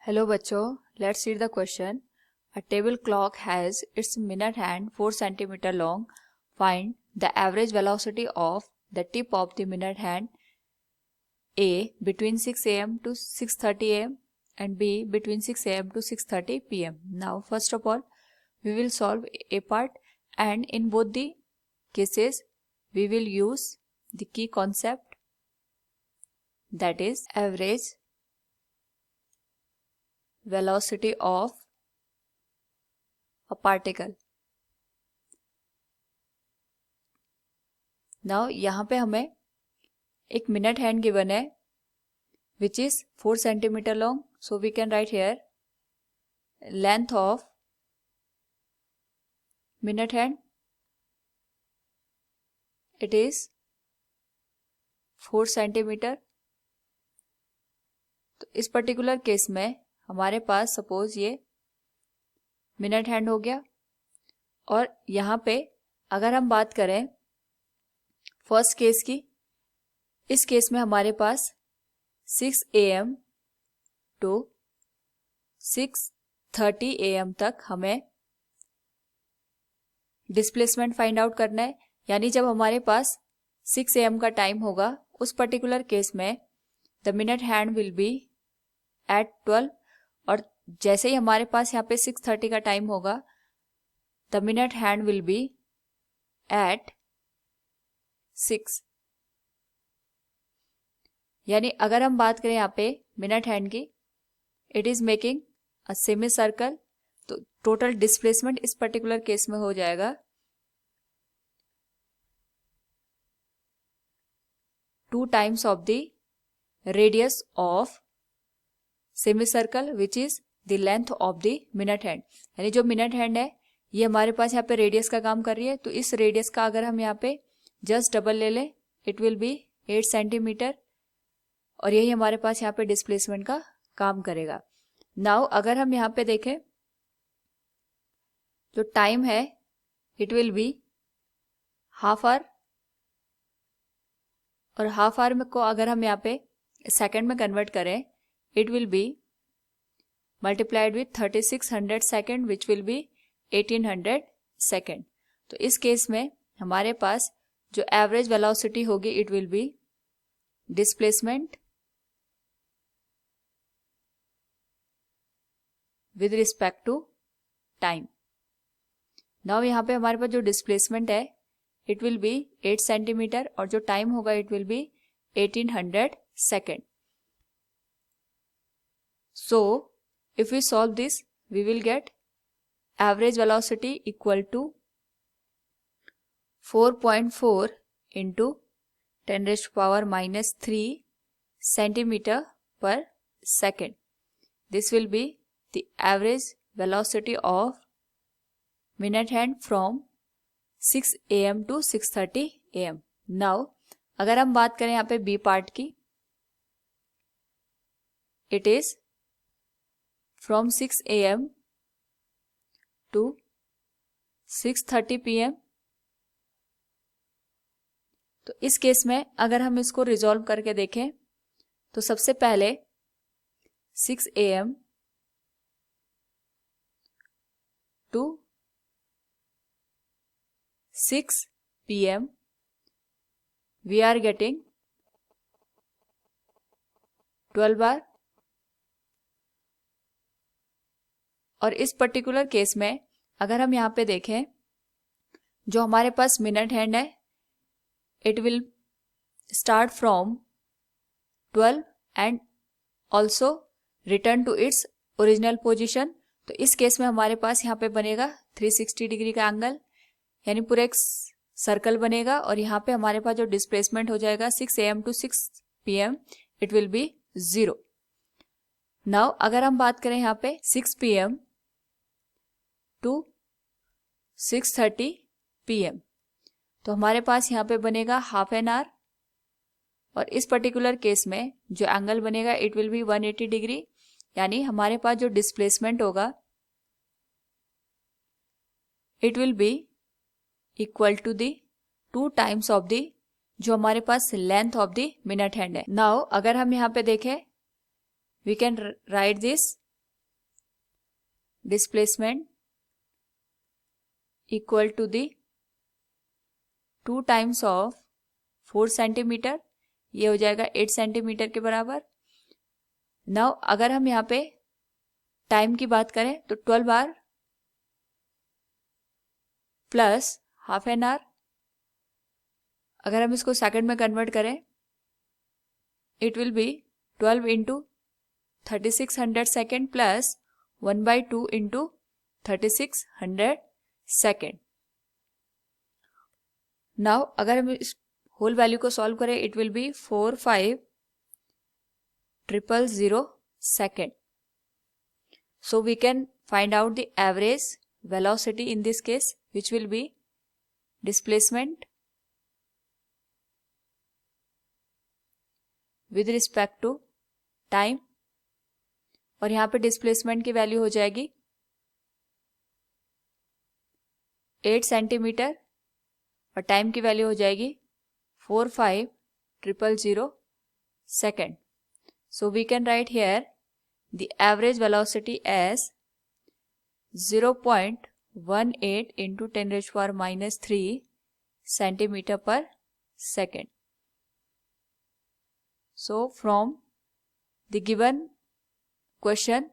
Hello बच्चों, let's read the question. A table clock has its minute hand 4 cm long. Find the average velocity of the tip of the minute hand A between 6 am to 6:30 am and B between 6 am to 6:30 pm. Now first of all, we will solve A part, and in both the cases we will use the key concept, that is average velocity of a particle. Now यहाँ पे हमें एक minute hand given है which is 4 cm long, so we can write here length of minute hand, it is 4 cm. तो इस particular case में हमारे पास suppose ये मिनट हैंड हो गया, और यहाँ पे अगर हम बात करें फर्स्ट केस की, इस केस में हमारे पास 6 am टू 6:30 am तक हमें डिस्प्लेसमेंट फाइंड आउट करना है. यानी जब हमारे पास 6 am का टाइम होगा, उस पर्टिकुलर केस में the minute hand will be at 12, और जैसे ही हमारे पास यहाँ पे 6:30 का टाइम होगा, the minute hand will be at 6. यानी अगर हम बात करें यहाँ पे मिनट हैंड की, it is making a semi circle, तो टोटल डिस्प्लेसमेंट इस पर्टिकुलर केस में हो जाएगा 2 times of the radius of semi circle which is the length of the minute hand. यानी जो मिनट हैंड है ये हमारे पास यहाँ पे रेडियस का काम कर रही है, तो इस रेडियस का अगर हम यहाँ पे जस्ट डबल ले लें, इट विल बी 8 सेंटीमीटर, और यही हमारे पास यहाँ पे डिस्प्लेसमेंट का काम करेगा. नाउ अगर हम यहाँ पे देखें, जो टाइम है it will be half hour, और हाफ आवर में को अगर हम यहाँ पे सेकंड में कन्वर्ट करें, it will be multiplied with 3600 second which will be 1800 second. तो इस केस में हमारे पास जो एवरेज वेलोसिटी होगी, it will be displacement with respect to time. Now यहाँ पे हमारे पास जो डिस्प्लेसमेंट है इट विल बी 8 सेंटीमीटर, और जो टाइम होगा it will be 1800 second. So if we solve this, we will get average velocity equal to 4.4 into 10 raised to power minus 3 centimeter per second. This will be the average velocity of minute hand from 6 am to 6:30 am. Now अगर हम बात करें यहाँ पे B part की, it is from 6 am to 6:30 pm. तो इस केस में अगर हम इसको रिजॉल्व करके देखें, तो सबसे पहले 6 am to 6 pm we are getting 12 बार, और इस पर्टिकुलर केस में अगर हम यहाँ पे देखें, जो हमारे पास मिनट हैंड है it will start from 12 and also return to its original position. तो इस केस में हमारे पास यहाँ पे बनेगा 360 डिग्री का एंगल, यानी पूरा एक सर्कल बनेगा, और यहाँ पे हमारे पास जो डिस्प्लेसमेंट हो जाएगा 6 am to 6 pm, it will be 0. Now अगर हम बात करें यहाँ पे 6 pm टू 6:30 pm, तो हमारे पास यहाँ पे बनेगा हाफ एन आवर, और इस पर्टिकुलर केस में जो एंगल बनेगा इट विल बी 180 डिग्री. यानी हमारे पास जो डिस्प्लेसमेंट होगा it will be equal to the 2 times of the जो हमारे पास length of the minute hand है. नाउ अगर हम यहाँ पे देखें, we can write this displacement equal to the 2 times of 4 centimetre, ये हो जाएगा 8 सेंटीमीटर के बराबर। नाउ अगर हम यहाँ पे टाइम की बात करें तो 12 hour plus half an hour, अगर हम इसको सेकंड में कन्वर्ट करें it will be 12 into 3600 second plus 1/2 into 3600 second. Now अगर हम इस होल वैल्यू को सॉल्व करें it will be 45,000 second. So we can find out the average velocity in this case, which will be displacement with respect to time, और यहाँ पे displacement की value हो जाएगी 8 सेंटीमीटर और टाइम की वैल्यू हो जाएगी 45,000 second. So we can write here the average velocity as 0.18 into 10⁻³ centimeter per second. So from the given question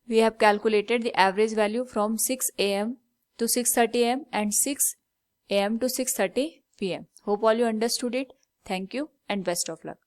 we have calculated the average value from 6 AM to 6:30 AM and 6 AM to 6:30 PM. Hope all you understood it. Thank you and best of luck.